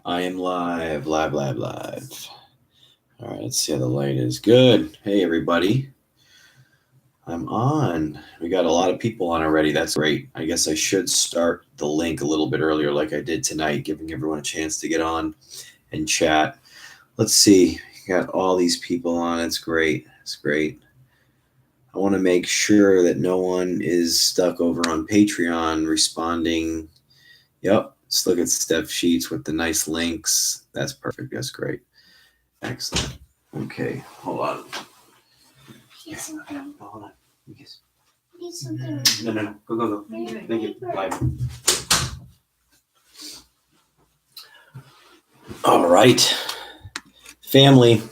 I am live, live, live, live. All right, let's see how the light is. Good. Hey, everybody. I'm on. We got a lot of people on already. That's great. I guess I should start the link a little bit earlier, like I did tonight, giving everyone a chance to get on and chat. Let's see. Got all these people on. It's great. It's great. I want to make sure that no one is stuck over on Patreon responding. Yep. Let's look at Steph Sheets with the nice links. That's perfect. That's great. Excellent. Okay, hold on. Need something. Hold on. Yes. Need something. No. Go. Thank you. Bye. All right. Family.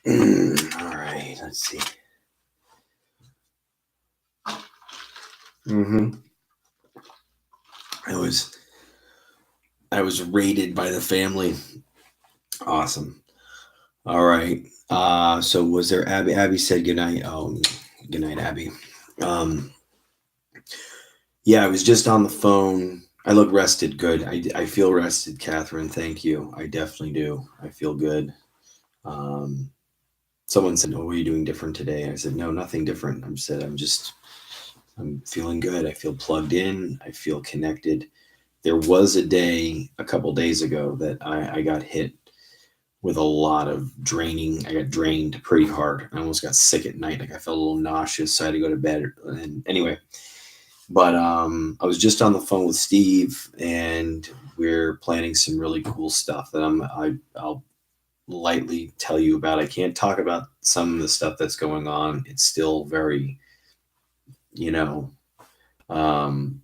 All right, let's see. I was raided by the family. Awesome. All right. So was there Abby? Abby said good night. Oh, good night, Abby. Yeah, I was just on the phone. I look rested. Good. I feel rested, Catherine. Thank you. I definitely do. I feel good. Someone said, "Oh, what are you doing different today?" I said, "No, nothing different." I'm feeling good. I feel plugged in. I feel connected. There was a day a couple days ago that I got hit with a lot of draining. I got drained pretty hard. I almost got sick at night. Like I felt a little nauseous, so I had to go to bed. And anyway, but I was just on the phone with Steve, and we're planning some really cool stuff that I'll lightly tell you about. I can't talk about some of the stuff that's going on. It's still very, you know, um,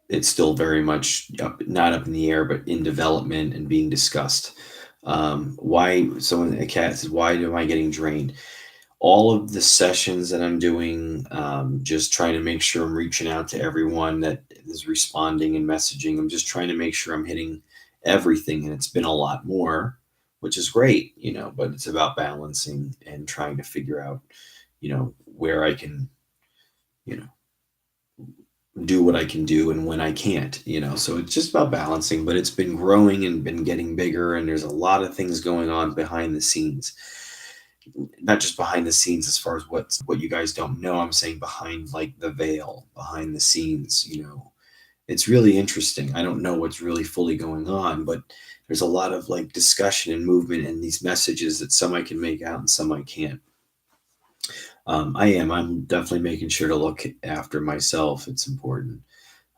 it's still very much not up in the air, but in development and being discussed. Why? Someone, a cat says, "Why am I getting drained?" All of the sessions that I'm doing, just trying to make sure I'm reaching out to everyone that is responding and messaging. I'm just trying to make sure I'm hitting everything, and it's been a lot more, which is great, but it's about balancing and trying to figure out, where I can, you know, do what I can do and when I can't, So it's just about balancing, but it's been growing and been getting bigger, and there's a lot of things going on behind the scenes. Not just behind the scenes as far as what you guys don't know. I'm saying behind like the veil, behind the scenes, It's really interesting. I don't know what's really fully going on, but there's a lot of like discussion and movement in these messages that some I can make out and some I can't. I'm definitely making sure to look after myself. It's important.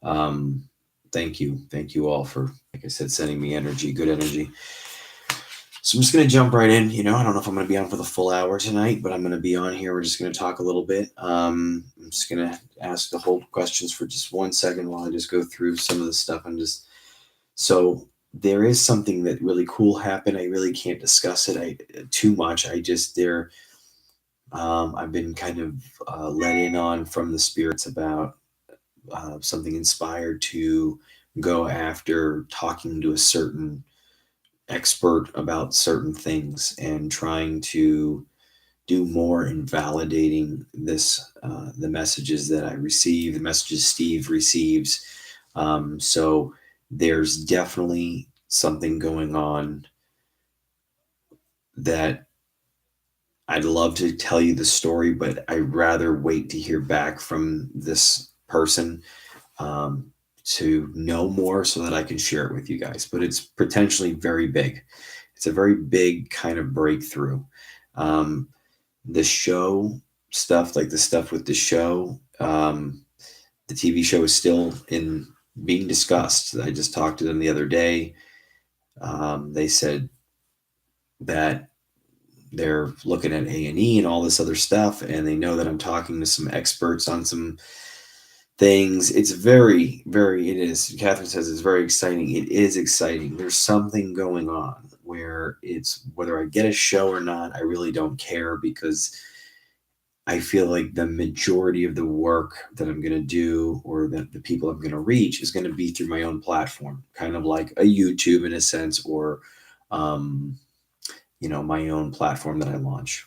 Um, Thank you all for, like I said, sending me energy, good energy. So I'm just going to jump right in. I don't know if I'm going to be on for the full hour tonight, but I'm going to be on here. We're just going to talk a little bit. I'm just going to ask the whole questions for just 1 second while I just go through some of the stuff. So there is something that really cool happened. I really can't discuss it too much. I've been kind of let in on from the spirits about something inspired to go after talking to a certain expert about certain things and trying to do more in validating the messages that I receive, the messages Steve receives. So there's definitely something going on that I'd love to tell you the story, but I'd rather wait to hear back from this person um, to know more so that I can share it with you guys. But it's potentially very big. It's a very big kind of breakthrough. Um, the show stuff, like the stuff with the show, the TV show is still in being discussed. I just talked to them the other day. They said that they're looking at A&E and all this other stuff, and they know that I'm talking to some experts on some things. It's very, very, it is. Catherine says it's very exciting. It is exciting. There's something going on where it's whether I get a show or not, I really don't care because I feel like the majority of the work that I'm going to do or that the people I'm going to reach is going to be through my own platform, kind of like a YouTube in a sense, or, um, my own platform that I launch.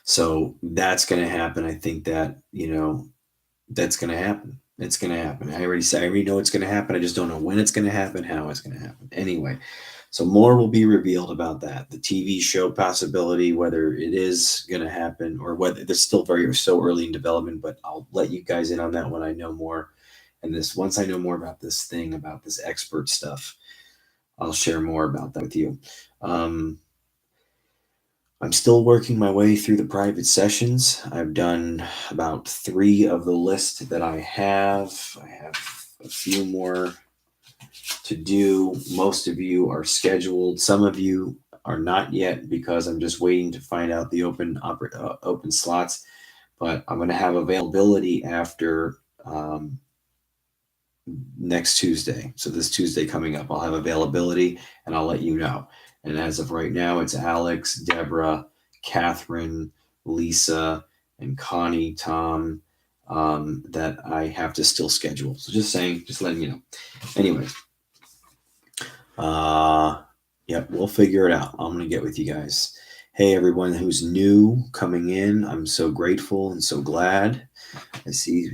So that's going to happen. I think that, that's going to happen. It's going to happen. I already know it's going to happen. I just don't know when it's going to happen, how it's going to happen. Anyway, so more will be revealed about that. The TV show possibility, whether it is going to happen or whether it's still so early in development, but I'll let you guys in on that when I know more. And once I know more about this expert stuff, I'll share more about that with you. Um, I'm still working my way through the private sessions. I've done about 3 of the list that I have. I have a few more to do. Most of you are scheduled. Some of you are not yet because I'm just waiting to find out the open slots. But I'm going to have availability after next Tuesday. So this Tuesday coming up, I'll have availability and I'll let you know. And as of right now, it's Alex, Deborah, Catherine, Lisa, and Connie, Tom, that I have to still schedule. So just letting you know. Anyway, we'll figure it out. I'm going to get with you guys. Hey, everyone who's new coming in, I'm so grateful and so glad. I see,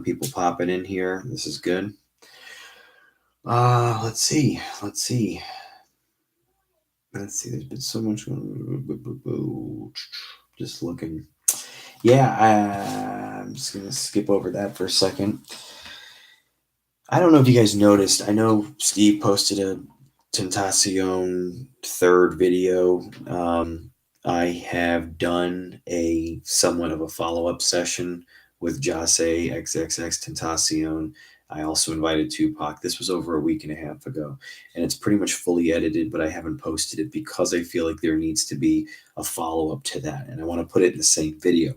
people popping in here. This is good. Let's see. There's been so much. Just looking. Yeah, I'm just going to skip over that for a second. I don't know if you guys noticed. I know Steve posted a Tentacion 3rd video. I have done a somewhat of a follow-up session with Jase XXX Tentacion. I also invited Tupac. This was over a week and a half ago, and it's pretty much fully edited, but I haven't posted it because I feel like there needs to be a follow-up to that, and I want to put it in the same video.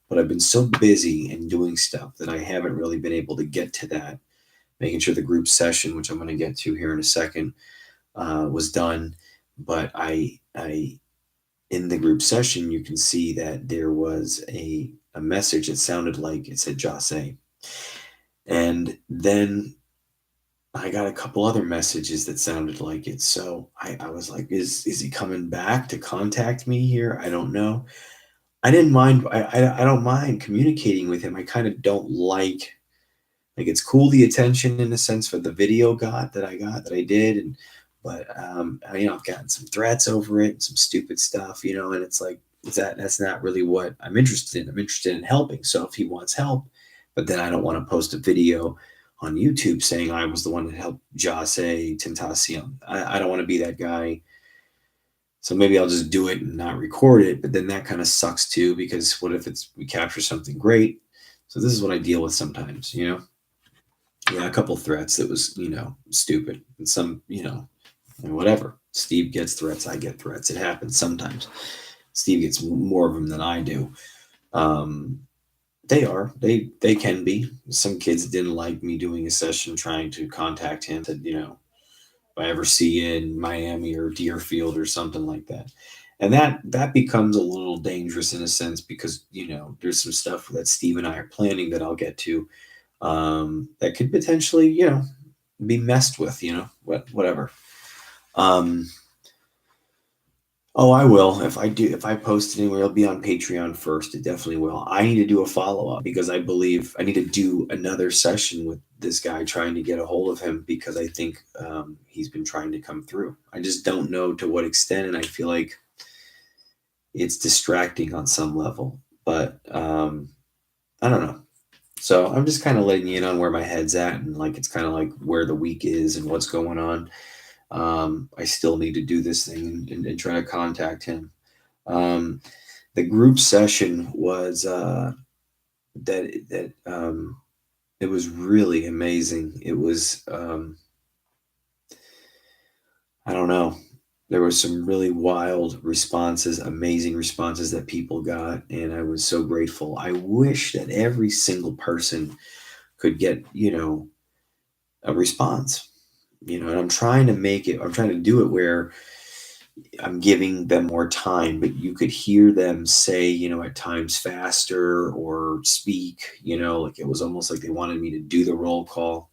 But I've been so busy and doing stuff that I haven't really been able to get to that. Making sure the group session, which I'm going to get to here in a second, was done. But I in the group session, you can see that there was a message that sounded like it said Jase. And then I got a couple other messages that sounded like it. So I was like, is he coming back to contact me here? I don't know. I didn't mind. I don't mind communicating with him. I kind of don't like it's cool the attention in a sense for the video that I did. But I've gotten some threats over it, some stupid stuff, and it's like, that's not really what I'm interested in. I'm interested in helping. So if he wants help, but then I don't want to post a video on YouTube saying I was the one that helped Jase Tentacion. I don't want to be that guy. So maybe I'll just do it and not record it. But then that kind of sucks too, because what if we capture something great? So this is what I deal with sometimes, Yeah, a couple threats that was, stupid. And some, and whatever. Steve gets threats. I get threats. It happens sometimes. Steve gets more of them than I do. They can be. Some kids didn't like me doing a session trying to contact him. Said, if I ever see you in Miami or Deerfield or something like that. And that becomes a little dangerous in a sense because, there's some stuff that Steve and I are planning that I'll get to that could potentially, be messed with, whatever. I will. If I post it anywhere, it'll be on Patreon first. It definitely will. I need to do a follow-up because I believe I need to do another session with this guy trying to get a hold of him because I think he's been trying to come through. I just don't know to what extent, and I feel like it's distracting on some level. But I don't know. So I'm just kind of letting you in on where my head's at and it's kind of like where the week is and what's going on. I still need to do this thing and try to contact him. The group session was it was really amazing. It was I don't know. There were some really wild responses, amazing responses that people got, and I was so grateful. I wish that every single person could get, a response. And I'm trying to do it where I'm giving them more time, but you could hear them say, at times faster or speak, it was almost like they wanted me to do the roll call.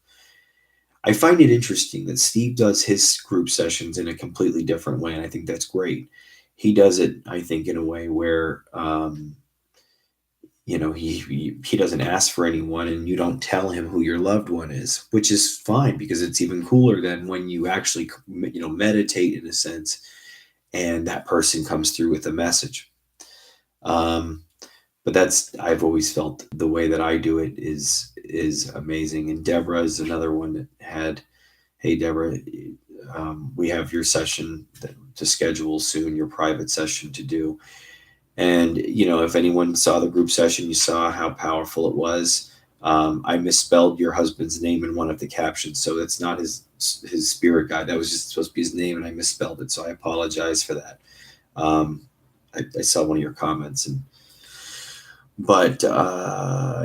I find it interesting that Steve does his group sessions in a completely different way, and I think that's great. He does it, I think, in a way where he doesn't ask for anyone, and you don't tell him who your loved one is, which is fine because it's even cooler than when you actually meditate in a sense, and that person comes through with a message. Um, but I've always felt the way that I do it is amazing. And Deborah is another one that had, hey Deborah, we have your session to schedule soon, your private session to do. And if anyone saw the group session, you saw how powerful it was. I misspelled your husband's name in one of the captions, so it's not his spirit guide. That was just supposed to be his name, and I misspelled it, so I apologize for that. I saw one of your comments, but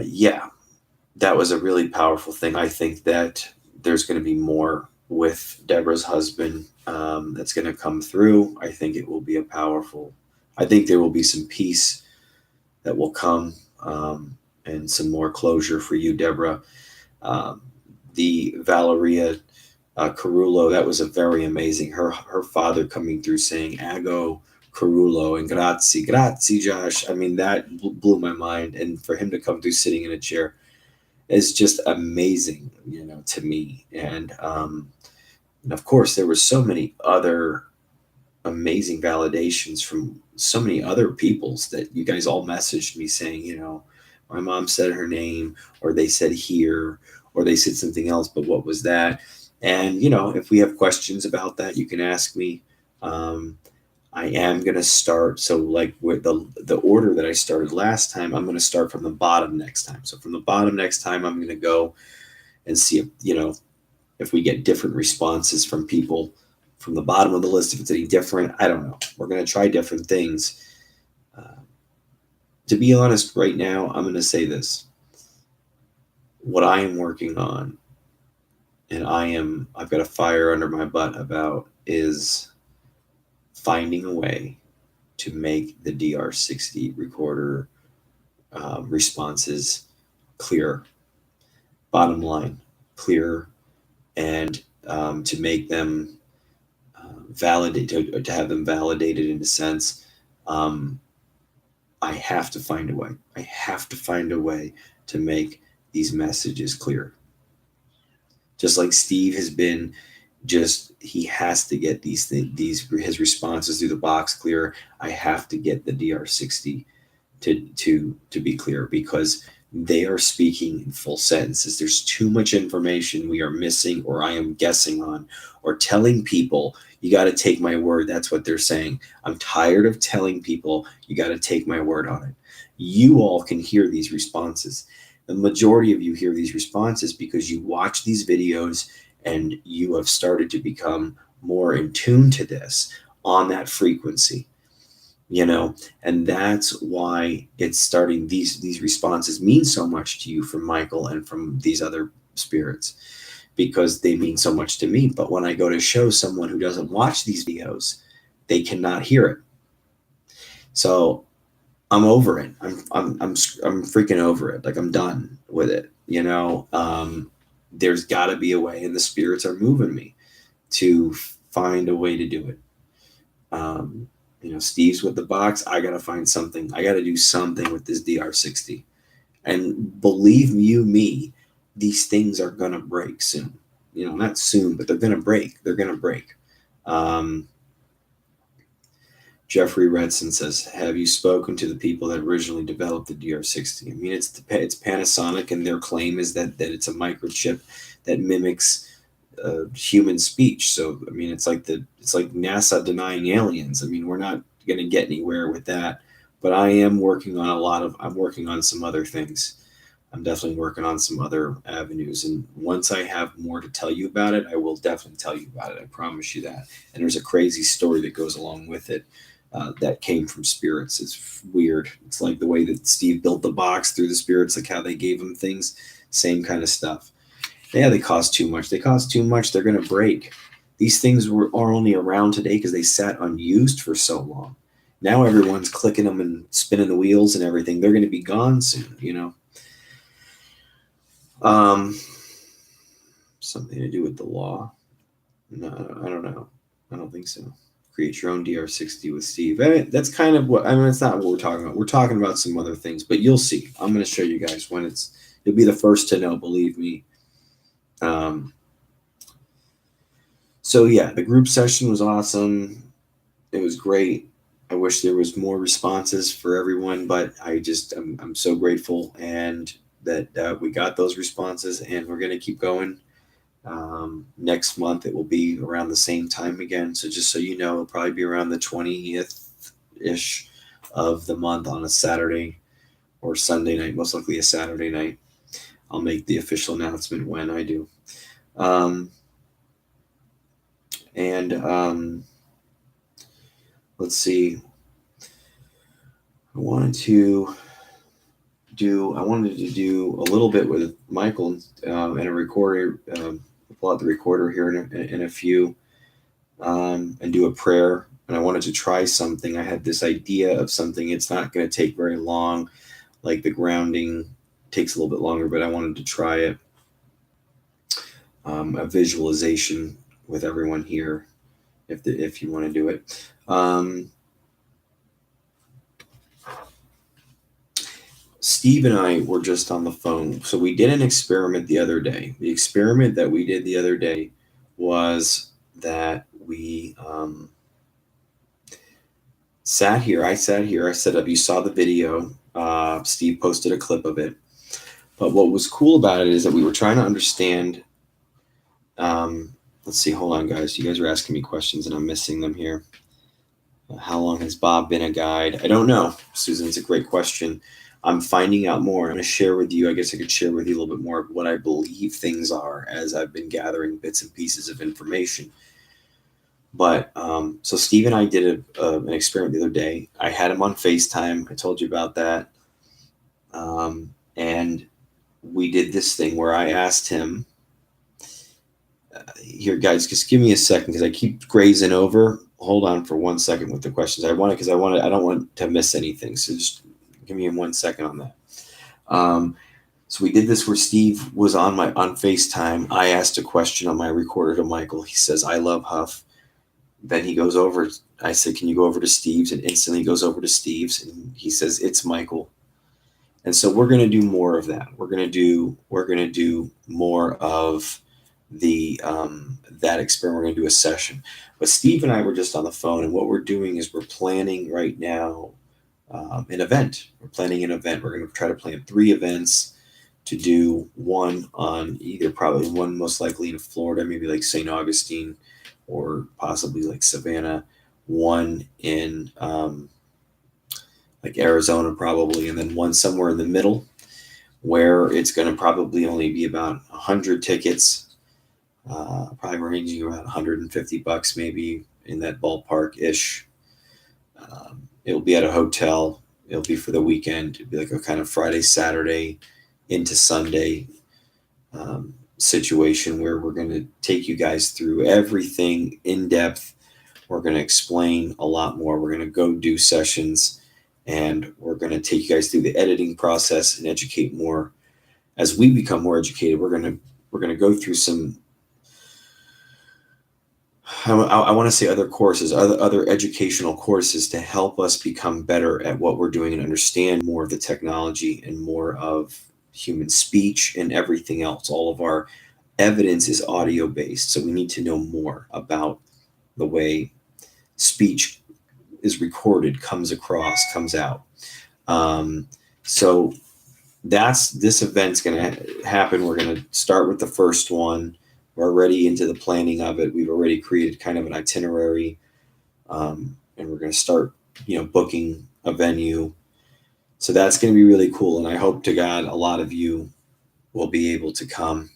yeah, that was a really powerful thing. I think that there's going to be more with Deborah's husband that's going to come through. I think it will be I think there will be some peace that will come, and some more closure for you, Deborah. Um, the Valeria Carullo, that was a very amazing. Her father coming through saying Ago Carullo and grazie, Josh. I mean, that blew my mind. And for him to come through sitting in a chair is just amazing, to me. And of course, there were so many other amazing validations from so many other peoples that you guys all messaged me saying, my mom said her name, or they said here, or they said something else, but what was that? And, if we have questions about that, you can ask me. I am going to start. So like with the order that I started last time, I'm going to start from the bottom next time. So from the bottom next time, I'm going to go and see if we get different responses from people from the bottom of the list. If it's any different, I don't know. We're going to try different things. To be honest, right now, I'm going to say this. What I am working on, and I've got a fire under my butt about, is finding a way to make the DR60 recorder responses clear. Bottom line, clear, and to make them validate, to have them validated in a sense. I have to find a way. I have to find a way to make these messages clear. Just like Steve has been, he has to get his responses through the box clear. I have to get the DR60 to be clear, because they are speaking in full sentences. There's too much information we are missing, or I am guessing on, or telling people, you got to take my word. That's what they're saying. I'm tired of telling people, you got to take my word on it. You all can hear these responses. The majority of you hear these responses because you watch these videos and you have started to become more in tune to this on that frequency. And that's why it's starting. These responses mean so much to you from Michael and from these other spirits, because they mean so much to me. But when I go to show someone who doesn't watch these videos, they cannot hear it. So I'm over it. I'm freaking over it. Like, I'm done with it. There's got to be a way, and the spirits are moving me to find a way to do it. Steve's with the box. I got to find something. I got to do something with this DR60. And believe you me, these things are going to break soon. Not soon, but they're going to break. They're going to break. Jeffrey Redson says, have you spoken to the people that originally developed the DR60? I mean, it's Panasonic, and their claim is that it's a microchip that mimics human speech. So I mean, it's like NASA denying aliens. I mean, we're not going to get anywhere with that. But I am working on I'm working on some other things. I'm definitely working on some other avenues. And once I have more to tell you about it, I will definitely tell you about it. I promise you that. And there's a crazy story that goes along with it that came from spirits. It's weird. It's like the way that Steve built the box through the spirits, like how they gave him things. Same kind of stuff. Yeah, they cost too much. They're going to break. These things are only around today because they sat unused for so long. Now everyone's clicking them and spinning the wheels and everything. They're going to be gone soon, Something to do with the law. No, I don't know. I don't think so. create your own DR60 with Steve. And that's kind of what, I mean, it's not what we're talking about. We're talking about some other things, but you'll see. I'm going to show you guys when you'll be the first to know, believe me. So yeah, the group session was awesome. It was great. I wish there was more responses for everyone, but I'm so grateful and that we got those responses, and we're going to keep going. Next month it will be around the same time again. So just so you know, it'll probably be around the 20th ish of the month on a Saturday or Sunday night, most likely a Saturday night. I'll make the official announcement when I do. Let's see. I wanted to do a little bit with Michael and a recorder. Pull out the recorder here in a few, and do a prayer. And I wanted to try something. I had this idea of something. It's not going to take very long. Like the grounding takes a little bit longer, but I wanted to try it. A visualization with everyone here, if you want to do it. Steve and I were just on the phone. So we did an experiment the other day. The experiment that we did the other day was that we sat here. I sat here. I set up. You saw the video. Steve posted a clip of it. But what was cool about it is that we were trying to understand. Let's see. Hold on, guys. You guys are asking me questions and I'm missing them here. How long has Bob been a guide? I don't know, Susan. It's a great question. I'm finding out more. I'm going to share with you. I guess I could share with you a little bit more of what I believe things are as I've been gathering bits and pieces of information. But so Steve and I did an experiment the other day. I had him on FaceTime. I told you about that. And we did this thing where I asked him, here, guys, just give me a second because I keep grazing over. Hold on for 1 second with the questions. I don't want to miss anything. So just give me 1 second on that. So we did this where Steve was on FaceTime. I asked a question on my recorder to Michael. He says, I love Huff. Then he goes over. I said, can you go over to Steve's? And instantly goes over to Steve's. And he says, it's Michael. And so we're going to do more of that. We're going to do more of the that experiment. We're going to do a session. But Steve and I were just on the phone. And what we're doing is we're planning right now an event. We're planning an event. We're going to try to plan 3 events to do one on probably one most likely in Florida, maybe like St. Augustine or possibly like Savannah, one in like Arizona probably, and then one somewhere in the middle where it's going to probably only be about 100 tickets, probably ranging around $150 maybe, in that ballpark-ish. It'll be at a hotel. It'll be for the weekend. It'll be like a kind of Friday, Saturday into Sunday situation where we're going to take you guys through everything in depth. We're going to explain a lot more. We're going to go do sessions, and we're going to take you guys through the editing process and educate more. As we become more educated, we're going to go through some, I want to say other courses, other educational courses to help us become better at what we're doing and understand more of the technology and more of human speech and everything else. All of our evidence is audio based, so we need to know more about the way speech is recorded, comes across, comes out. So this event's going to happen. We're going to start with the first one. We're already into the planning of it. We've already created kind of an itinerary, and we're going to start, booking a venue. So that's going to be really cool. And I hope to God a lot of you will be able to come.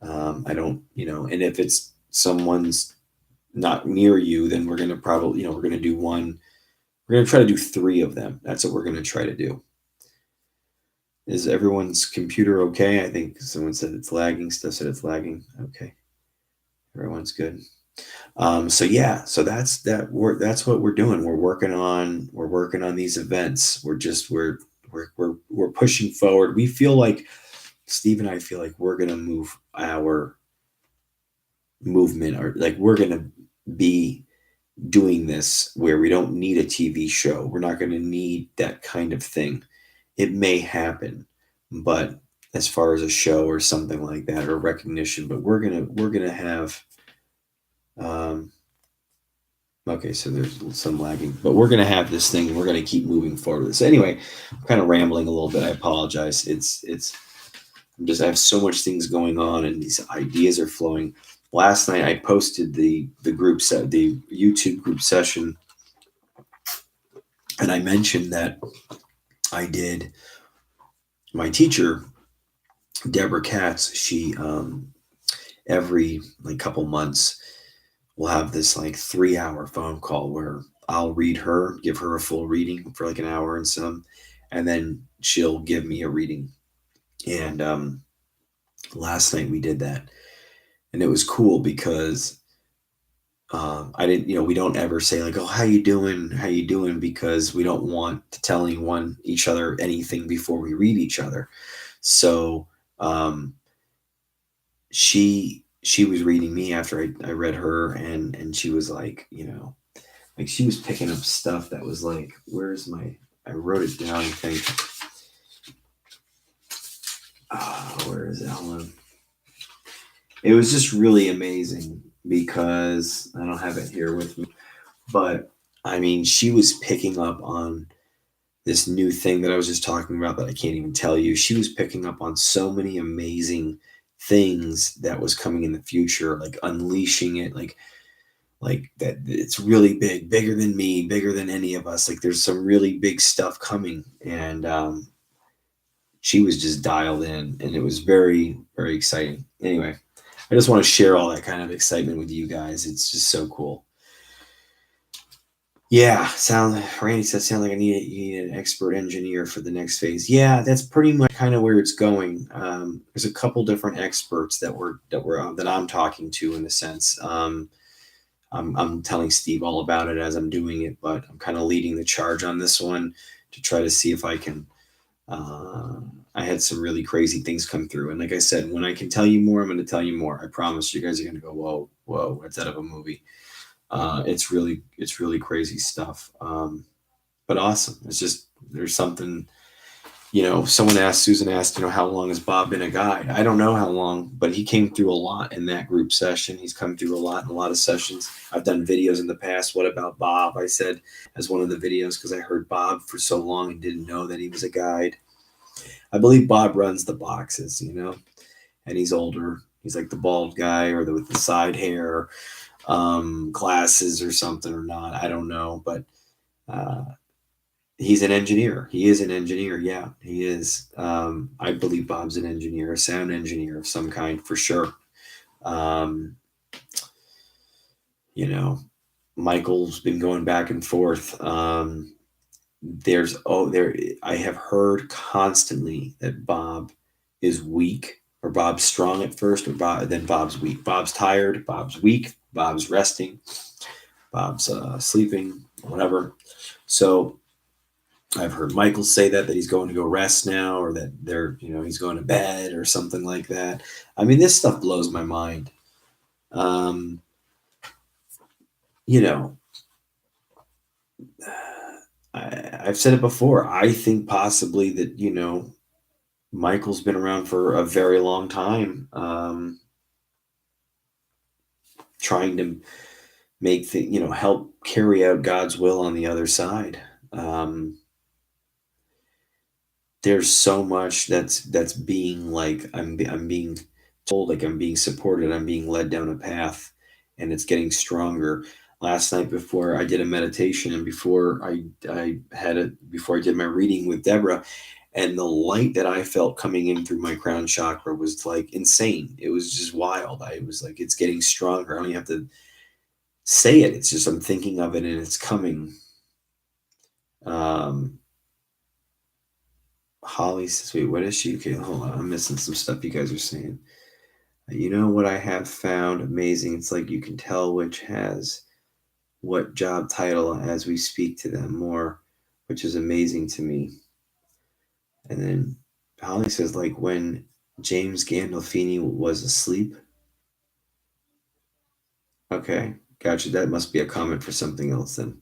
I don't, and if it's someone's not near you, then we're going to probably, we're going to do one. We're going to try to do 3 of them. That's what we're going to try to do. Is everyone's computer okay? I think someone said it's lagging. Steph said it's lagging. Okay. Everyone's good. So that's what we're doing. We're working on these events. We're pushing forward. We feel like, Steve and I feel like we're going to move our movement, or like we're going to be doing this where we don't need a TV show. We're not going to need that kind of thing. It may happen, but as far as a show or something like that or recognition, but we're gonna have um, okay, so there's some lagging, but we're gonna have this thing. And we're gonna keep moving forward. So anyway, I'm kind of rambling a little bit. I apologize. I have so much things going on, and these ideas are flowing. Last night I posted the the YouTube group session, and I mentioned that I did my teacher Deborah Katz. She every like couple months we'll have this like 3 hour phone call where I'll read her, give her a full reading for like an hour and some, and then she'll give me a reading. And last night we did that, and it was cool because I didn't, we don't ever say like, "Oh, how you doing," because we don't want to tell each other anything before we read each other. So um, she was reading me after I read her, and she was like, like she was picking up stuff that was like, where's my? I wrote it down. I think. Where is it? Hold on. It was just really amazing because I don't have it here with me, but I mean, she was picking up on this new thing that I was just talking about that I can't even tell you. She was picking up on so many amazing things that was coming in the future, like unleashing it, like that it's really big, bigger than me, bigger than any of us. Like there's some really big stuff coming, and she was just dialed in, and it was very, very exciting. Anyway, I just want to share all that kind of excitement with you guys. It's just so cool. Yeah, Randy said sound like you need an expert engineer for the next phase. Yeah, that's pretty much kind of where it's going. There's a couple different experts that I'm talking to in a sense. I'm telling Steve all about it as I'm doing it, but I'm kind of leading the charge on this one to try to see if I can. I had some really crazy things come through, and like I said, when I can tell you more, I'm going to tell you more. I promise you guys are going to go, whoa, whoa, that's out of a movie. It's really crazy stuff. But awesome. It's just there's something. Susan asked, how long has Bob been a guide? I don't know how long, but he came through a lot in that group session. He's come through a lot in a lot of sessions. I've done videos in the past. What about Bob? I said as one of the videos because I heard Bob for so long and didn't know that he was a guide. I believe Bob runs the boxes, and he's older. He's like the bald guy or with the side hair, glasses or something or not. I don't know, but he's an engineer. He is an engineer. Yeah, he is. I believe Bob's an engineer, a sound engineer of some kind for sure. Um, Michael's been going back and forth. I have heard constantly that Bob is weak or Bob's strong at first, then Bob's weak. Bob's tired. Bob's weak. Bob's resting. Bob's sleeping. Whatever. So I've heard Michael say that he's going to go rest now, or that he's going to bed or something like that. I mean, this stuff blows my mind. Um, you know, I've said it before. I think possibly that Michael's been around for a very long time, trying to make help carry out God's will on the other side. There's so much that's being like I'm being told, like I'm being supported, I'm being led down a path, and it's getting stronger. Last night before I did a meditation and before before I did my reading with Deborah, and the light that I felt coming in through my crown chakra was like insane. It was just wild. I was like, it's getting stronger. I don't even have to say it. It's just I'm thinking of it and it's coming. Holly says, wait, what is she? Okay, hold on. I'm missing some stuff you guys are saying. You know what I have found amazing? It's like you can tell which has what job title as we speak to them more, which is amazing to me. And then Holly says, like when James Gandolfini was asleep. Okay. Gotcha. That must be a comment for something else then.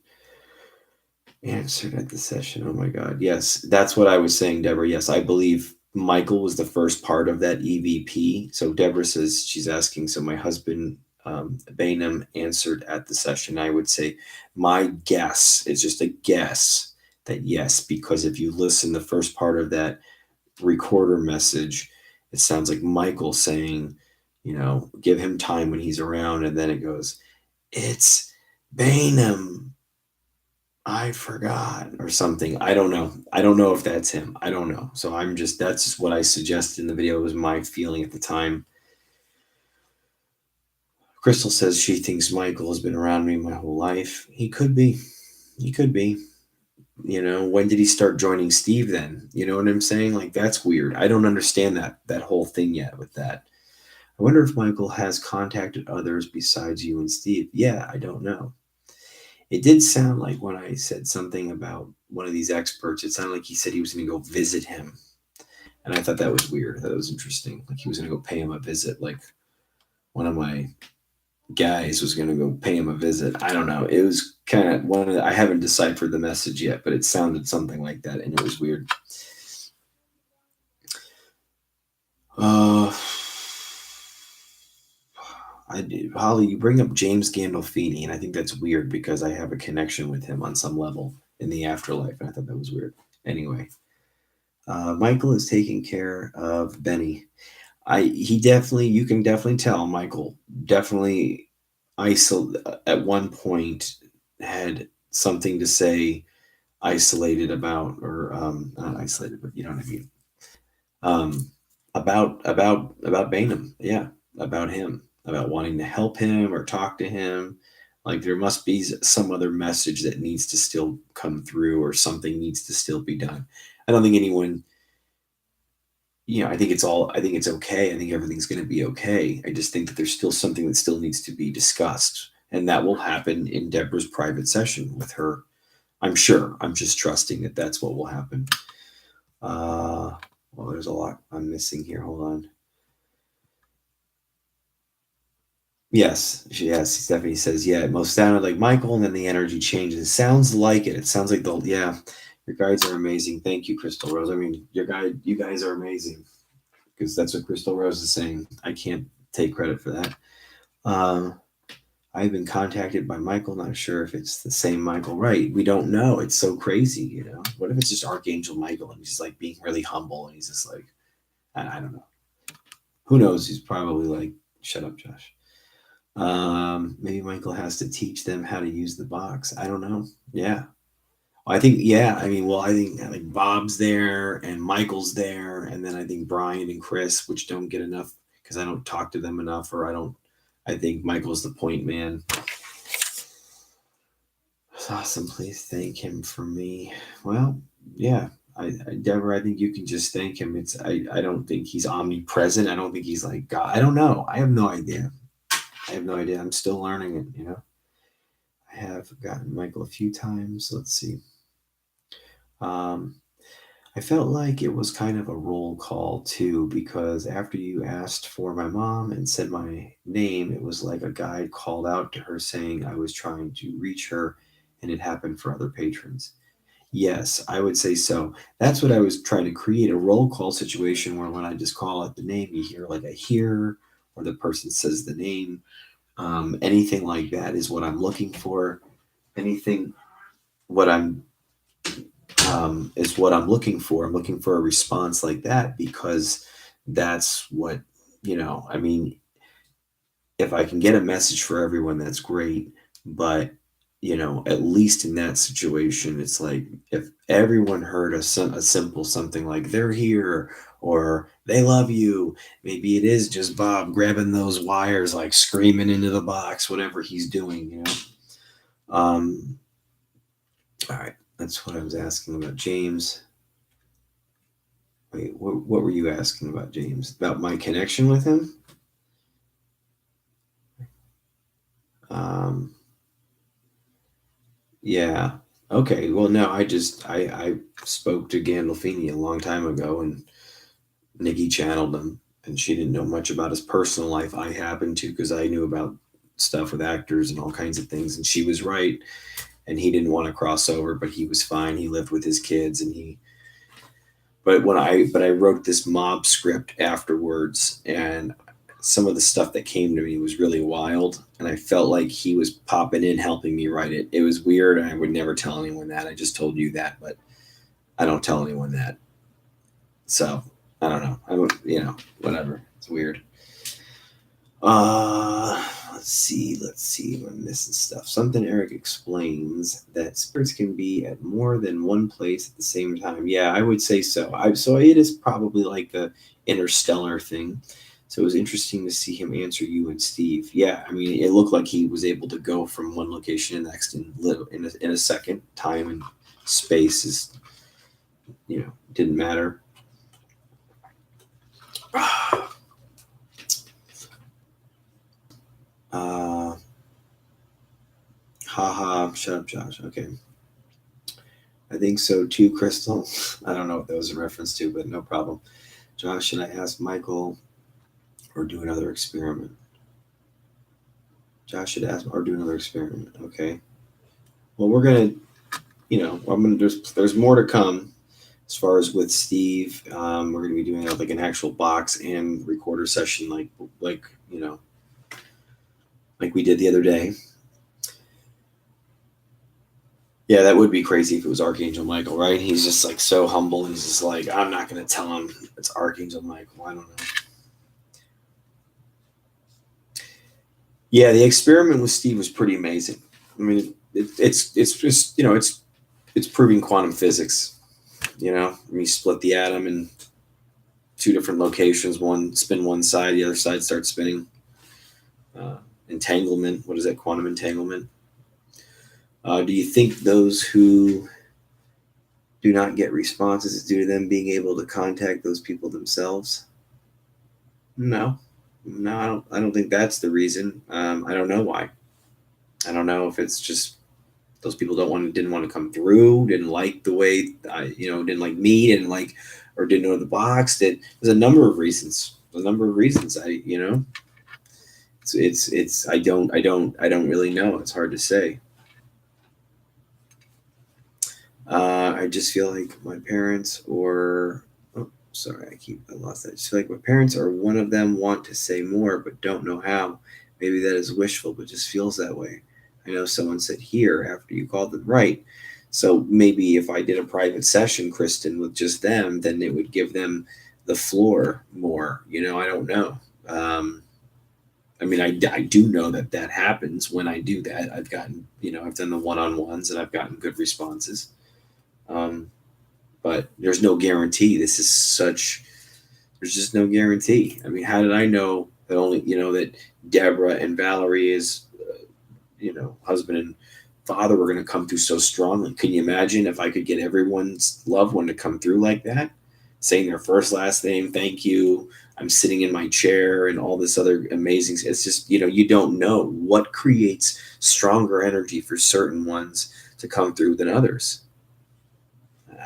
Answered at the session. Oh my God. Yes, that's what I was saying, Deborah. Yes, I believe Michael was the first part of that EVP. So Deborah says she's asking. So my husband, Bainham, answered at the session. I would say my guess, it's just a guess, that yes, because if you listen the first part of that recorder message, it sounds like Michael saying, give him time when he's around. And then it goes, it's Bainham. I forgot or something. I don't know. I don't know if that's him. I don't know. So that's just what I suggested in the video. It was my feeling at the time. Crystal says she thinks Michael has been around me my whole life. He could be. He could be. When did he start joining Steve then? You know what I'm saying? Like, that's weird. I don't understand that whole thing yet with that. I wonder if Michael has contacted others besides you and Steve. Yeah, I don't know. It did sound like when I said something about one of these experts, it sounded like he said he was going to go visit him. And I thought that was weird. That was interesting. Like he was going to go pay him a visit. Like one of my guys was going to go pay him a visit. I don't know. It was kind of I haven't deciphered the message yet, but it sounded something like that. And it was weird. Holly, you bring up James Gandolfini, and I think that's weird because I have a connection with him on some level in the afterlife, and I thought that was weird. Anyway, Michael is taking care of Benny. You can definitely tell Michael definitely at one point had something to say isolated about, or not isolated, but you know what I mean. About Bainham, yeah, about him, about wanting to help him or talk to him. Like there must be some other message that needs to still come through, or something needs to still be done. I don't think anyone, I think it's okay. I think everything's going to be okay. I just think that there's still something that still needs to be discussed, and that will happen in Deborah's private session with her. I'm sure. I'm just trusting that that's what will happen. Well, there's a lot I'm missing here. Hold on. Yes, Stephanie says, yeah, it most sounded like Michael, and then the energy changes. It sounds like it. It sounds like your guides are amazing. Thank you, Crystal Rose. I mean, you guys are amazing, because that's what Crystal Rose is saying. I can't take credit for that. I've been contacted by Michael, not sure if it's the same Michael. Right. We don't know. It's so crazy, What if it's just Archangel Michael and he's just like being really humble and he's just like, I don't know. Who knows? He's probably like, shut up, Josh. Maybe Michael has to teach them how to use the box. I don't know. Yeah. I think, I think like Bob's there and Michael's there. And then I think Brian and Chris, which don't get enough because I don't talk to them enough, or I think Michael's the point man. It's awesome. Please thank him for me. Well, yeah. Deborah, I think you can just thank him. I don't think he's omnipresent. I don't think he's like God. I don't know. I have no idea. I'm still learning it, I have gotten Michael a few times. Let's see. I felt like it was kind of a roll call too, because after you asked for my mom and said my name, it was like a guide called out to her saying I was trying to reach her, and it happened for other patrons. Yes, I would say so. That's what I was trying to create, a roll call situation where when I just call out the name, you hear like a hear, or the person says the name. Anything like that is what I'm looking for. Anything is what I'm looking for. I'm looking for a response like that, because that's what, if I can get a message for everyone, that's great. But, at least in that situation, it's like if everyone heard a simple something like they're here or they love you, maybe it is just Bob grabbing those wires, like screaming into the box, whatever he's doing, all right. That's what I was asking about James. Wait, what were you asking about James? About my connection with him? Yeah. Okay. Well, no, I spoke to Gandolfini a long time ago, and Nikki channeled him, and she didn't know much about his personal life. I happened to, because I knew about stuff with actors and all kinds of things. And she was right. And he didn't want to cross over, but he was fine. He lived with his kids and I wrote this mob script afterwards, and some of the stuff that came to me was really wild, and I felt like he was popping in helping me write it. It was weird. I would never tell anyone that. I just told you that, but I don't tell anyone that. So I don't know. I would, whatever. It's weird. Let's see. I'm missing stuff. Something Eric explains that spirits can be at more than one place at the same time. Yeah, I would say so. So it is probably like the interstellar thing. So it was interesting to see him answer you and Steve. Yeah, I mean, it looked like he was able to go from one location to the next in a second. Time and space is, didn't matter. Haha, shut up, Josh. Okay. I think so too, Crystal. I don't know what that was a reference to, but no problem. Josh, should I ask Michael or do another experiment? Josh should ask or do another experiment. Okay. Well, we're gonna, there's more to come as far as with Steve. We're gonna be doing like an actual box and recorder session, like we did the other day. Yeah, that would be crazy if it was Archangel Michael, right? He's just like so humble. He's just like, I'm not going to tell him it's Archangel Michael. I don't know. Yeah, the experiment with Steve was pretty amazing. I mean, it's just, it's proving quantum physics. You split the atom in two different locations. One spin one side, the other side starts spinning. Entanglement. What is that? Quantum entanglement. Do you think those who do not get responses is due to them being able to contact those people themselves? No, I don't think that's the reason. I don't know why. I don't know if it's just those people didn't want to come through, didn't like the way didn't like me, didn't like, or didn't know the box. There's a number of reasons. It's I don't really know. It's hard to say. I just feel like my parents I lost that. I just feel like my parents or one of them want to say more, but don't know how. Maybe that is wishful, but just feels that way. I know someone said here after you called them, right. So maybe if I did a private session, Kristen, with just them, then it would give them the floor more. I don't know. I mean, I do know that happens when I do that. I've gotten, I've done the one-on-ones and I've gotten good responses. But there's no guarantee. There's just no guarantee. I mean, how did I know that that Deborah and Valerie's, husband and father were going to come through so strongly? Can you imagine if I could get everyone's loved one to come through like that, saying their first, last name, thank you, I'm sitting in my chair, and all this other amazing. It's just, you don't know what creates stronger energy for certain ones to come through than others.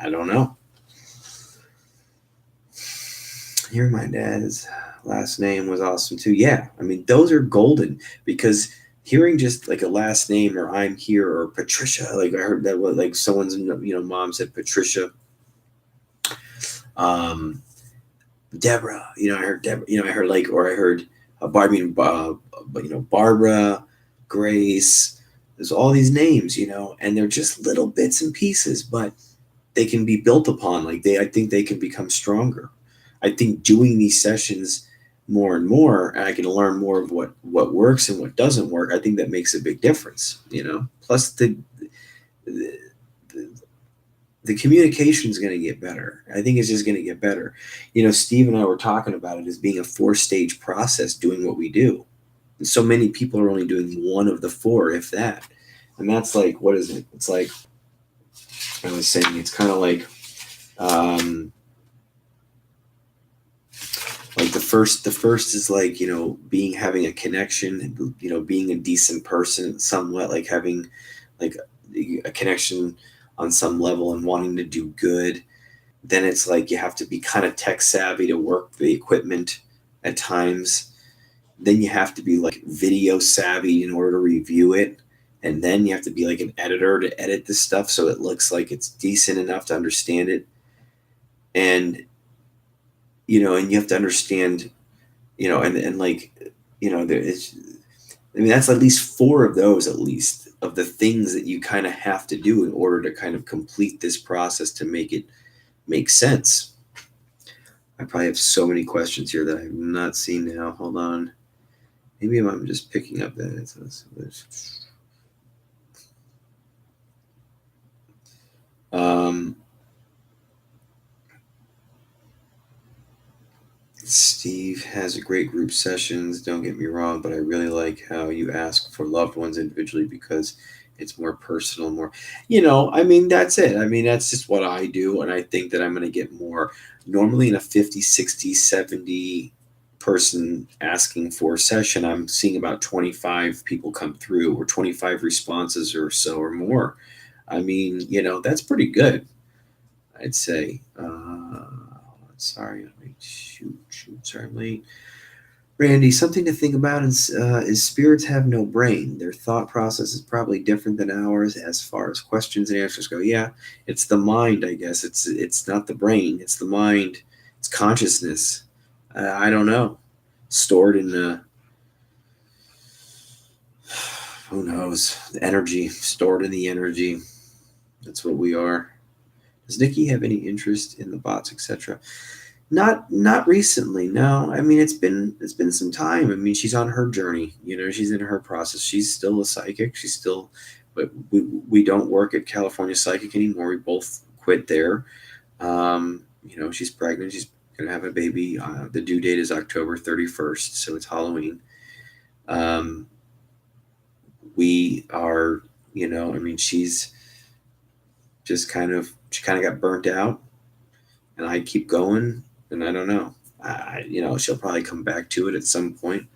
I don't know. Hearing my dad's last name was awesome too. Yeah, I mean, those are golden, because hearing just like a last name, or I'm here, or Patricia, like I heard that, like someone's, mom said Patricia. Deborah, I heard Deborah, I heard Barbara, Grace. There's all these names, and they're just little bits and pieces, but they can be built upon. I think they can become stronger. I think doing these sessions more and more, and I can learn more of what works and what doesn't work. I think that makes a big difference, plus the communication is going to get better. I think it's just going to get better. Steve and I were talking about it as being a 4-stage process doing what we do. And so many people are only doing one of the 4, if that. And that's like, what is it? It's like, I was saying, it's kind of like the first is like, having a connection, being a decent person somewhat, like having like a connection on some level and wanting to do good. Then it's like you have to be kind of tech savvy to work the equipment at times. then you have to be like video savvy in order to review it. And then you have to be like an editor to edit this stuff so it looks like it's decent enough to understand it. And, and you have to understand, and like, that's at least 4 of those, at least, of the things that you kind of have to do in order to kind of complete this process to make it make sense. I probably have so many questions here that I have not seen now. Hold on. Maybe I'm just picking up that. Steve has a great group sessions. Don't get me wrong, but I really like how you ask for loved ones individually because it's more personal, more, that's it. That's just what I do. And I think that I'm going to get more. Normally in a 50, 60, 70 person asking for a session, I'm seeing about 25 people come through, or 25 responses or so, or more. That's pretty good, I'd say. Sorry, sorry, I'm late. Randy, something to think about is spirits have no brain. Their thought process is probably different than ours as far as questions and answers go. Yeah, it's the mind, I guess. It's not the brain. It's the mind. It's consciousness. I don't know. Stored in who knows? The energy, stored in the energy. That's what we are. Does Nikki have any interest in the bots, etc.? Not recently, no. It's been some time. She's on her journey. She's in her process. She's still a psychic. She's still, but we don't work at California Psychic anymore. We both quit there. She's pregnant. She's gonna have a baby. The due date is October 31st, so it's Halloween. We are, she's just she kind of got burnt out, and I keep going, and I don't know. She'll probably come back to it at some point.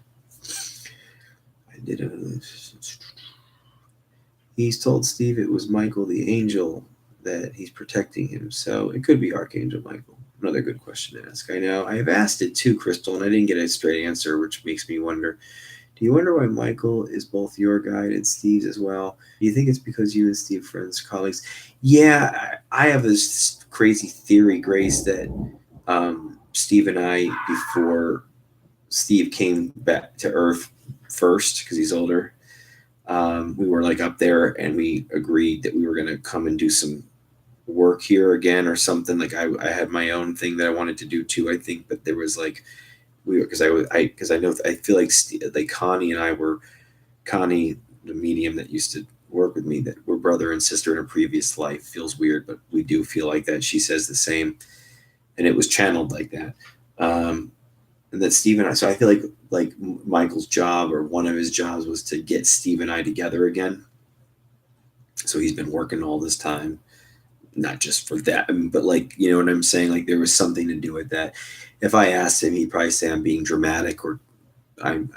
He's told Steve it was Michael the angel that he's protecting him, so it could be Archangel Michael. Another good question to ask. I know I have asked it too, Crystal, and I didn't get a straight answer, which makes me wonder. Do you wonder why Michael is both your guide and Steve's as well? Do you think it's because you and Steve friends, colleagues? Yeah, I have this crazy theory, Grace, that Steve and I, before Steve came back to Earth first, because he's older, we were like up there, and we agreed that we were going to come and do some work here again or something. Like I had my own thing that I wanted to do too, I think, but there was like, I feel like Connie and I were, Connie, the medium that used to work with me, that we're brother and sister in a previous life. Feels weird, but we do feel like that. She says the same, and it was channeled like that. And that Steve and I, so I feel like Michael's job, or one of his jobs, was to get Steve and I together again. So he's been working all this time, not just for that, but like, you know what I'm saying? Like there was something to do with that. If I asked him, he'd probably say I'm being dramatic, or I'm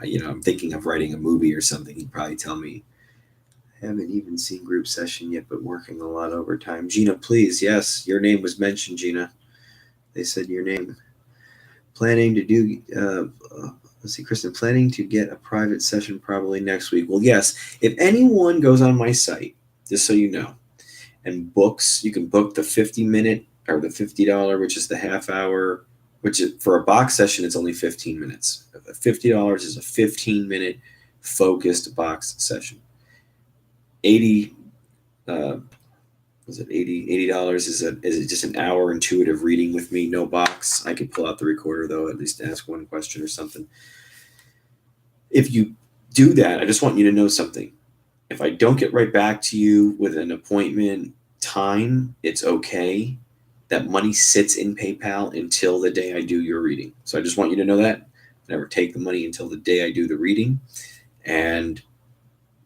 thinking of writing a movie or something. He'd probably tell me, I haven't even seen group session yet, but working a lot overtime. Gina, please. Yes, your name was mentioned, Gina. They said your name. Planning to do, let's see, Kristen, planning to get a private session probably next week. Well, yes, if anyone goes on my site, just so you know, and books, you can book the 50-minute or the $50, which is the half hour, which is, for a box session, it's only 15 minutes. $50 is a 15-minute focused box session. $80 is just an hour intuitive reading with me, no box. I could pull out the recorder though, at least ask one question or something. If you do that, I just want you to know something. If I don't get right back to you with an appointment time, it's okay. That money sits in PayPal until the day I do your reading. So I just want you to know that. I never take the money until the day I do the reading. And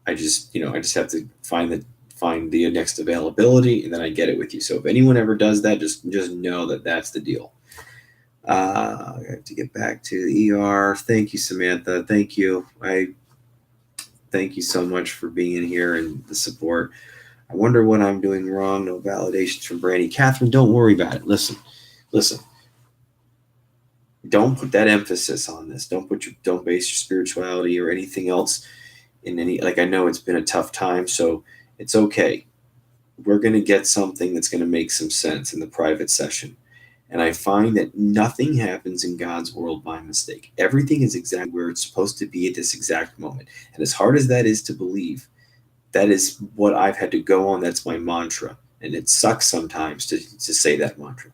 I just have to find the next availability, and then I get it with you. So if anyone ever does that, just know that that's the deal. I have to get back to the ER. Thank you, Samantha. Thank you. Thank you so much for being in here and the support. I wonder what I'm doing wrong. No validations from Brandy. Catherine, don't worry about it. Listen. don't put that emphasis on this. Don't base your spirituality or anything else in any, like, I know it's been a tough time, so it's okay. We're going to get something that's going to make some sense in the private session. And I find that nothing happens in God's world by mistake. Everything is exactly where it's supposed to be at this exact moment. And as hard as that is to believe, that is what I've had to go on. That's my mantra. And it sucks sometimes to say that mantra.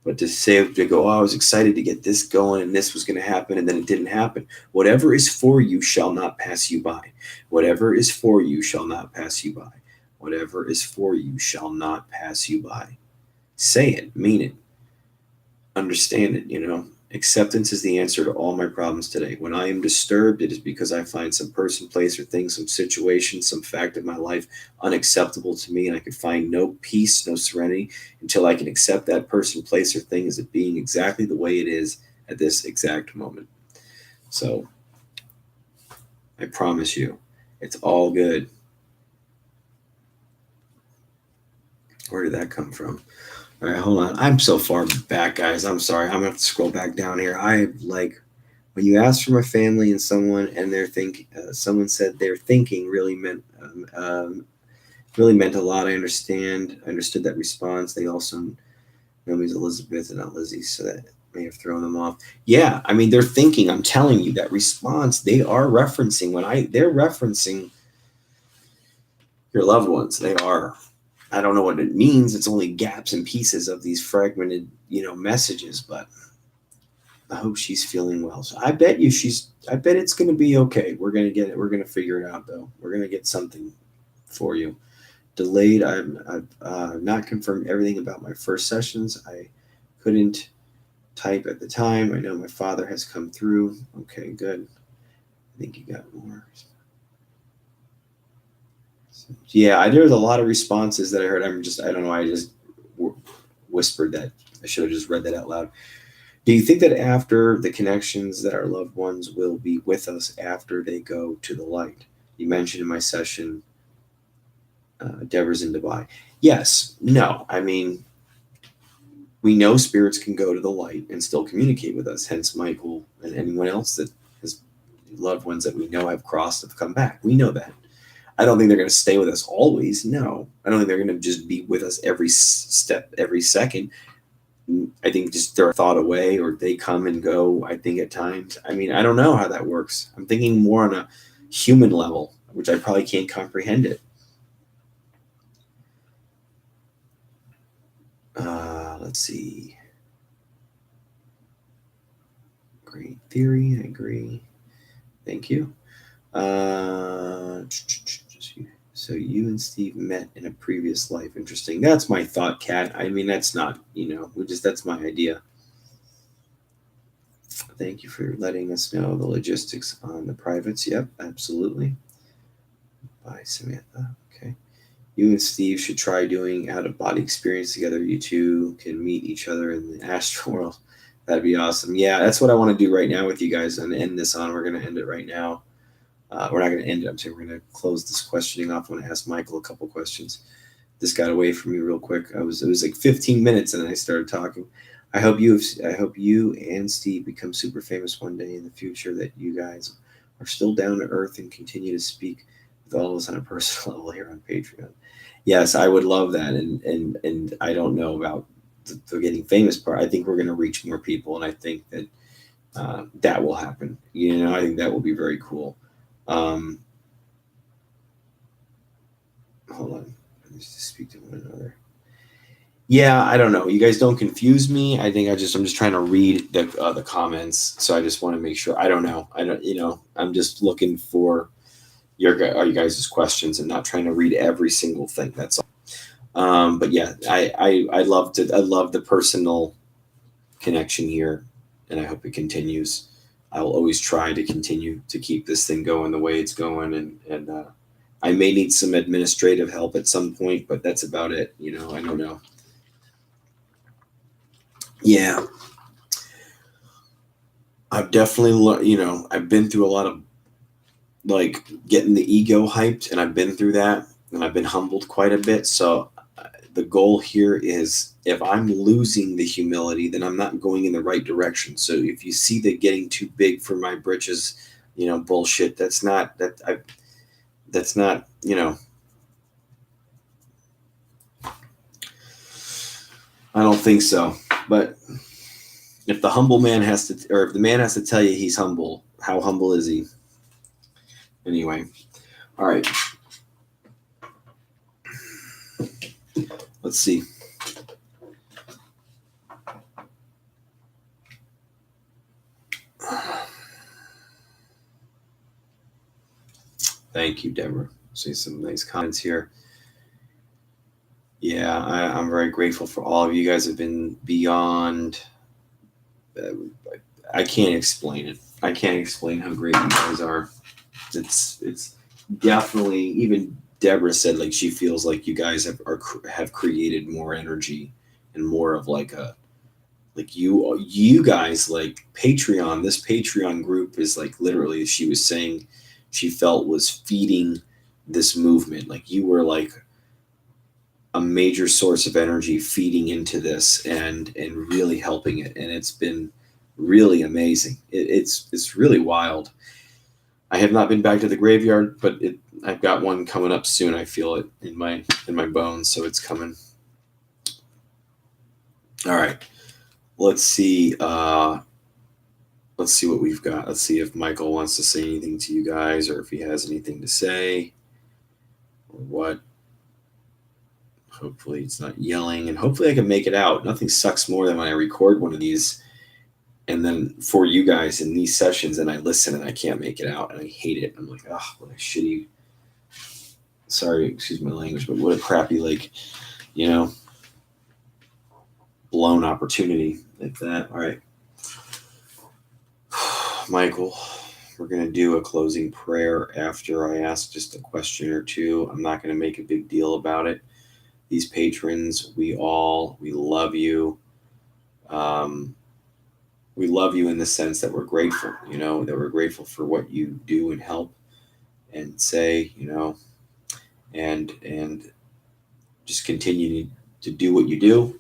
But to go, oh, I was excited to get this going and this was going to happen, and then it didn't happen. Whatever is for you shall not pass you by. Whatever is for you shall not pass you by. Whatever is for you shall not pass you by. Say it, mean it, understand it, Acceptance is the answer to all my problems today. When I am disturbed, it is because I find some person, place, or thing, some situation, some fact of my life unacceptable to me, and I can find no peace, no serenity until I can accept that person, place, or thing as it being exactly the way it is at this exact moment. So I promise you, it's all good. Where did that come from? All right, hold on. I'm so far back, guys. I'm sorry. I'm going to have to scroll back down here. When you ask for my family and someone, and someone said their thinking really meant a lot. I understood that response. They also know me as Elizabeth and not Lizzie, so that may have thrown them off. Yeah, I mean, they're thinking. I'm telling you, that response, they are referencing they're referencing your loved ones. They are. I don't know what it means. It's only gaps and pieces of these fragmented, messages, but I hope she's feeling well. So I bet it's going to be okay. We're going to get it. We're going to figure it out, though. We're going to get something for you. Delayed. I've not confirmed everything about my first sessions. I couldn't type at the time. I know my father has come through. Okay, good. I think you got more. Yeah, there's a lot of responses that I heard. I don't know. I just whispered that. I should have just read that out loud. Do you think that after the connections that our loved ones will be with us after they go to the light? You mentioned in my session, Deborah's in Dubai. Yes. No. I mean, we know spirits can go to the light and still communicate with us. Hence, Michael and anyone else that has loved ones that we know have crossed have come back. We know that. I don't think they're going to stay with us always. No, I don't think they're going to just be with us every step, every second. I think just they're a thought away, or they come and go, I think, at times. I mean, I don't know how that works. I'm thinking more on a human level, which I probably can't comprehend it. Let's see. Great theory. I agree. Thank you. So you and Steve met in a previous life. Interesting. That's my thought, Kat. I mean, that's not, that's my idea. Thank you for letting us know the logistics on the privates. Yep, absolutely. Bye, Samantha. Okay. You and Steve should try doing out-of-body experience together. You two can meet each other in the astral world. That'd be awesome. Yeah, that's what I want to do right now with you guys and end this on. We're going to end it right now. We're not going to end it. I'm saying we're going to close this questioning off. I want to ask Michael a couple questions. This got away from me real quick. It was like 15 minutes and then I started talking. I hope you and Steve become super famous one day in the future, that you guys are still down to earth and continue to speak with all of us on a personal level here on Patreon. Yes, I would love that. And I don't know about the getting famous part. I think we're going to reach more people. And I think that that will happen. I think that will be very cool. Hold on. Let's just speak to one another. Yeah, I don't know. You guys don't confuse me. I think I'm just trying to read the comments. So I just want to make sure. I don't know. I'm just looking for you guys' questions and not trying to read every single thing. That's all. But yeah, I love the personal connection here, and I hope it continues. I will always try to continue to keep this thing going the way it's going, and I may need some administrative help at some point, but that's about it. I don't know. Yeah, I've definitely I've been through a lot of getting the ego hyped, and I've been through that, and I've been humbled quite a bit. So the goal here is, if I'm losing the humility, then I'm not going in the right direction. So if you see that getting too big for my britches, bullshit, that's not, I don't think so. But if the humble man has to, or if the man has to tell you he's humble, how humble is he? Anyway, all right. Let's see. Thank you, Deborah. See some nice comments here. Yeah, I'm very grateful for all of you guys have been beyond. I can't explain it. I can't explain how great you guys are. It's definitely, even Deborah said like she feels like you guys have created more energy and more of like you guys, like Patreon. This Patreon group is like literally, she was saying, she felt was feeding this movement. Like you were like a major source of energy feeding into this and really helping it, and it's been really amazing. It's really wild. I have not been back to the graveyard, but I've got one coming up soon. I feel it in my bones, so it's coming. All right, let's see. Let's see what we've got. Let's see if Michael wants to say anything to you guys, or if he has anything to say, or what. Hopefully it's not yelling, and hopefully I can make it out. Nothing sucks more than when I record one of these and then for you guys in these sessions and I listen and I can't make it out and I hate it. I'm like, oh, what a shitty, sorry, excuse my language, but what a crappy, like, blown opportunity like that. All right. Michael, we're going to do a closing prayer after I ask just a question or two. I'm not going to make a big deal about it. These patrons, we love you. We love you in the sense that we're grateful, that we're grateful for what you do and help and say, and just continue to do what you do.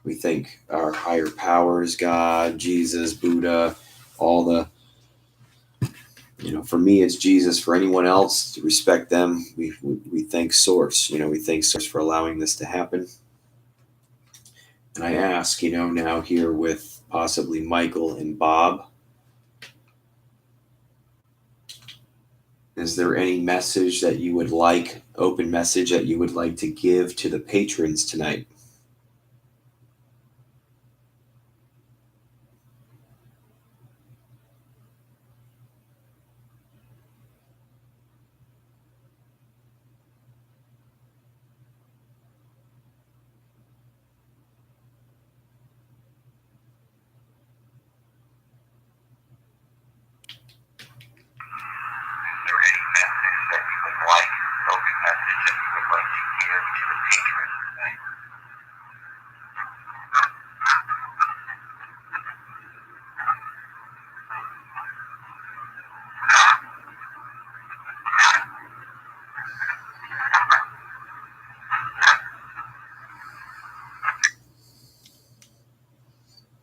We thank our higher powers, God, Jesus, Buddha, all the, for me, it's Jesus. For anyone else, to respect them, we thank Source. We thank Source for allowing this to happen. And I ask, now here with possibly Michael and Bob, is there any message that you would like, open message that you would like to give to the patrons tonight?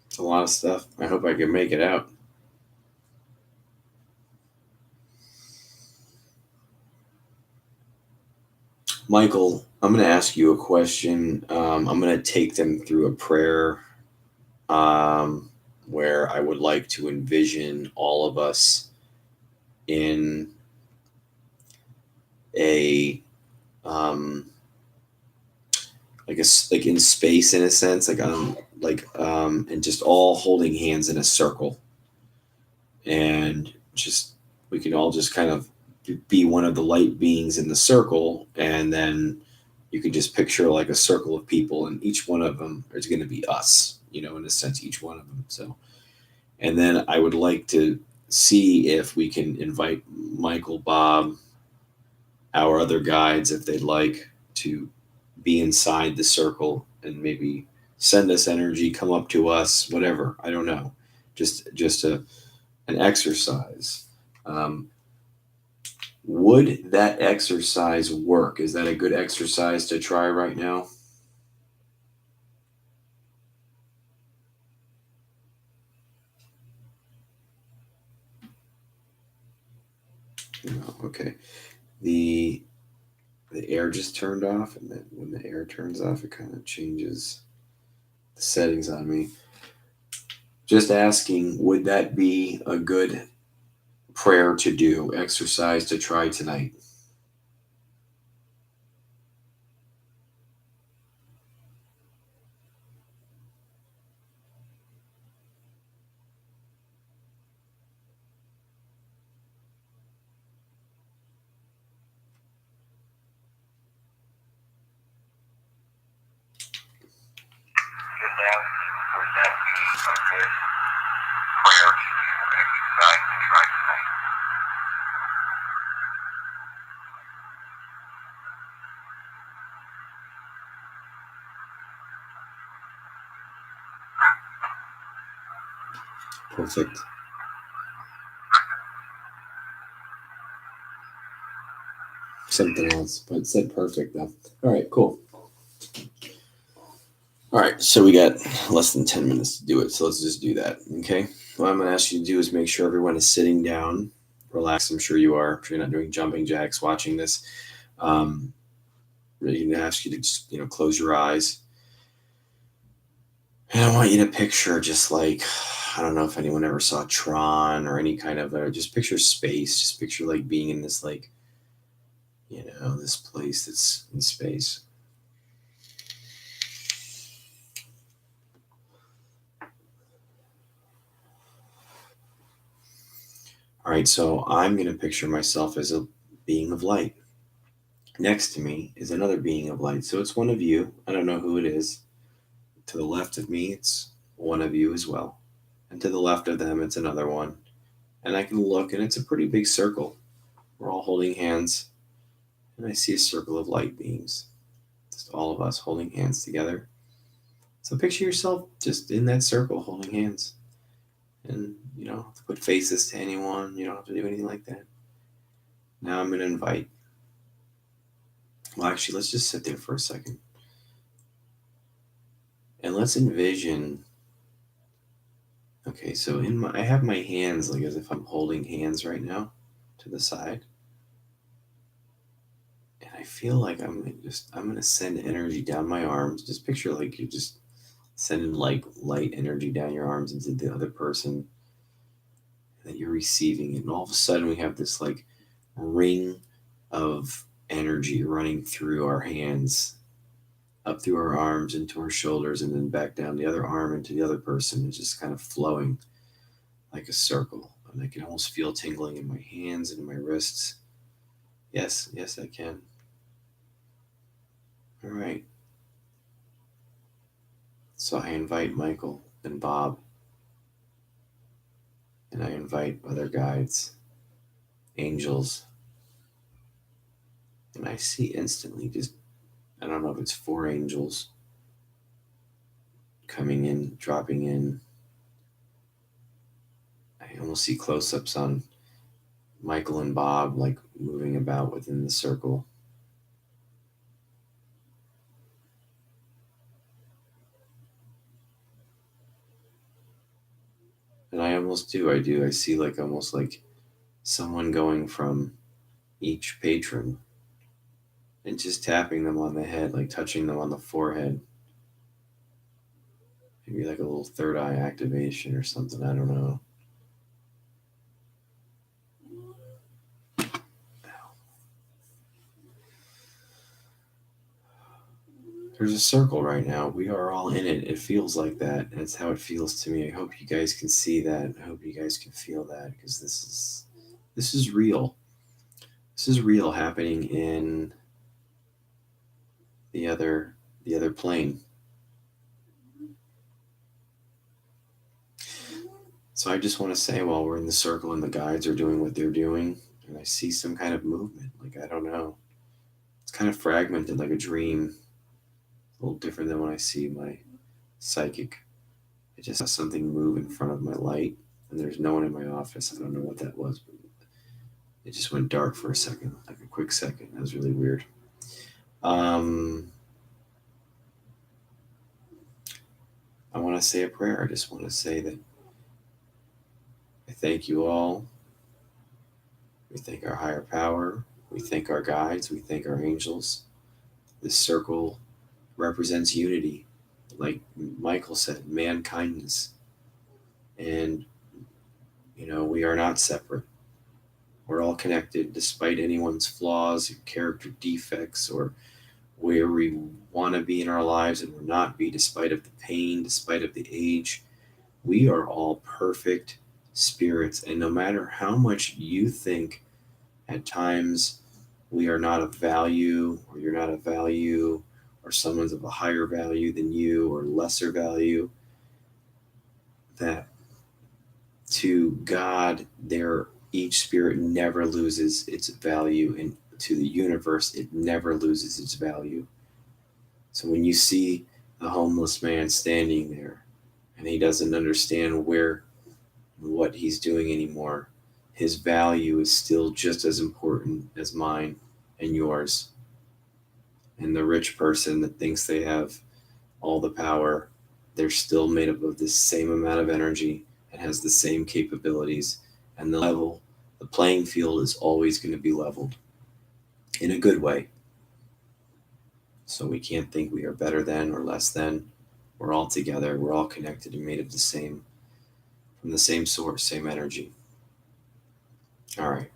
It's a lot of stuff. I hope I can make it out. Michael, I'm going to ask you a question. I'm going to take them through a prayer where I would like to envision all of us in a like in space, in a sense, and just all holding hands in a circle, and just we can all just kind of be one of the light beings in the circle, and then you can just picture like a circle of people, and each one of them is going to be us, in a sense, each one of them. So, and then I would like to see if we can invite Michael, Bob, our other guides, if they'd like to be inside the circle and maybe send us energy, come up to us, whatever. I don't know. Just an exercise. Would that exercise work? Is that a good exercise to try right now? No, okay. The air just turned off, and then when the air turns off, it kind of changes the settings on me. Just asking, would that be a good prayer to do, exercise to try tonight? Just ask, would that be a good prayer to do, exercise to try tonight? Perfect. Something else, but it said perfect though. All right, cool. All right, so we got less than 10 minutes to do it, so let's just do that, okay? What I'm going to ask you to do is make sure everyone is sitting down, relax. I'm sure you are. I'm sure you're not doing jumping jacks watching this. Really going to ask you to just, close your eyes. And I want you to picture just like, I don't know if anyone ever saw Tron or any kind of, just picture space. Just picture like being in this, like, this place that's in space. All right, so I'm going to picture myself as a being of light. Next to me is another being of light. So it's one of you. I don't know who it is. To the left of me, it's one of you as well. And to the left of them, it's another one. And I can look, and it's a pretty big circle. We're all holding hands. And I see a circle of light beings. Just all of us holding hands together. So picture yourself just in that circle holding hands. And you don't have to put faces to anyone. You don't have to do anything like that. Now I'm going to invite. Well, actually, let's just sit there for a second. And let's envision. Okay, so I have my hands like as if I'm holding hands right now to the side. And I feel like I'm going to send energy down my arms. Just picture like you're just sending like light energy down your arms into the other person that you're receiving it. And all of a sudden we have this like ring of energy running through our hands, up through our arms, into our shoulders, and then back down the other arm into the other person. It's just kind of flowing like a circle. And I can almost feel tingling in my hands and in my wrists. Yes, I can. All right. So I invite Michael and Bob, and I invite other guides, angels, and I see instantly just, I don't know if it's 4 angels coming in, dropping in. I almost see close ups on Michael and Bob, like moving about within the circle. And I almost do. I see like almost like someone going from each patron and just tapping them on the head, like touching them on the forehead. Maybe like a little third eye activation or something. I don't know. There's a circle right now. We are all in it. It feels like that. That's how it feels to me. I hope you guys can see that. I hope you guys can feel that because this is real. This is real happening in the other plane. So I just want to say while we're in the circle and the guides are doing what they're doing, and I see some kind of movement, like I don't know. It's kind of fragmented like a dream. A little different than when I see my psychic. I just saw something move in front of my light, and there's no one in my office. I don't know what that was, but it just went dark for a second, like a quick second. That was really weird. I want to say a prayer. I just want to say that I thank you all. We thank our higher power. We thank our guides. We thank our angels. This circle represents unity. Like Michael said, man kindness. And, we are not separate. We're all connected despite anyone's flaws, character defects, or where we want to be in our lives and we're not be, despite of the pain, despite of the age. We are all perfect spirits. And no matter how much you think at times we are not of value, or you're not of value, or someone's of a higher value than you or lesser value, that to God, each spirit never loses its value, and to the universe, it never loses its value. So when you see the homeless man standing there and he doesn't understand what he's doing anymore, his value is still just as important as mine and yours. And the rich person that thinks they have all the power, they're still made up of the same amount of energy and has the same capabilities. And the playing field is always going to be leveled in a good way. So we can't think we are better than or less than. We're all together. We're all connected and made of from the same source, same energy. All right.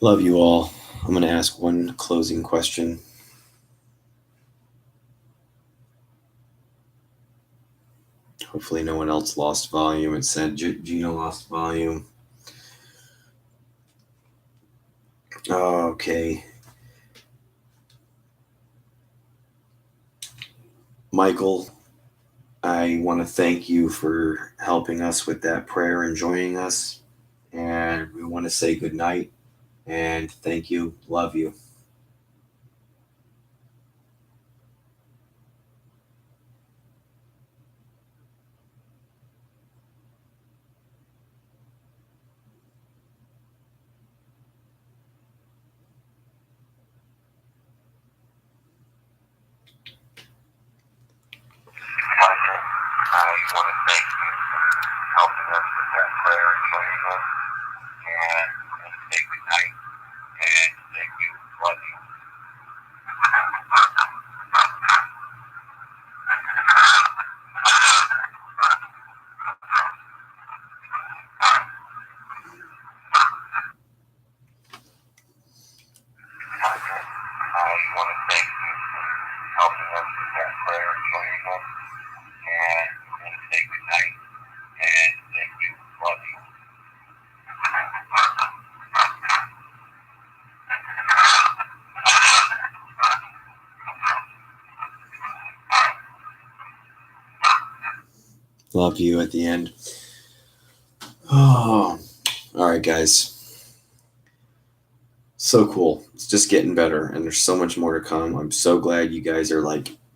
Love you all. I'm going to ask one closing question. Hopefully no one else lost volume. It said Gina lost volume. Okay. Michael, I want to thank you for helping us with that prayer and joining us. And we want to say good night and thank you. Love you. Michael, I want to thank you for helping us with that prayer and joining us. And we're going to say good night and thank you. Love you. Michael, I want to thank you for helping us with that prayer and joining us. And we're going to say good night and thank you. Love you. Love you at the end. Oh, all right, guys. So cool. It's just getting better, and there's so much more to come. I'm so glad you guys are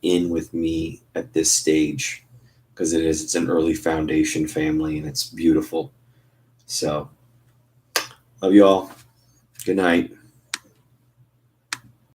in with me at this stage, because it's an early foundation family, and it's beautiful. So, love you all. Good night.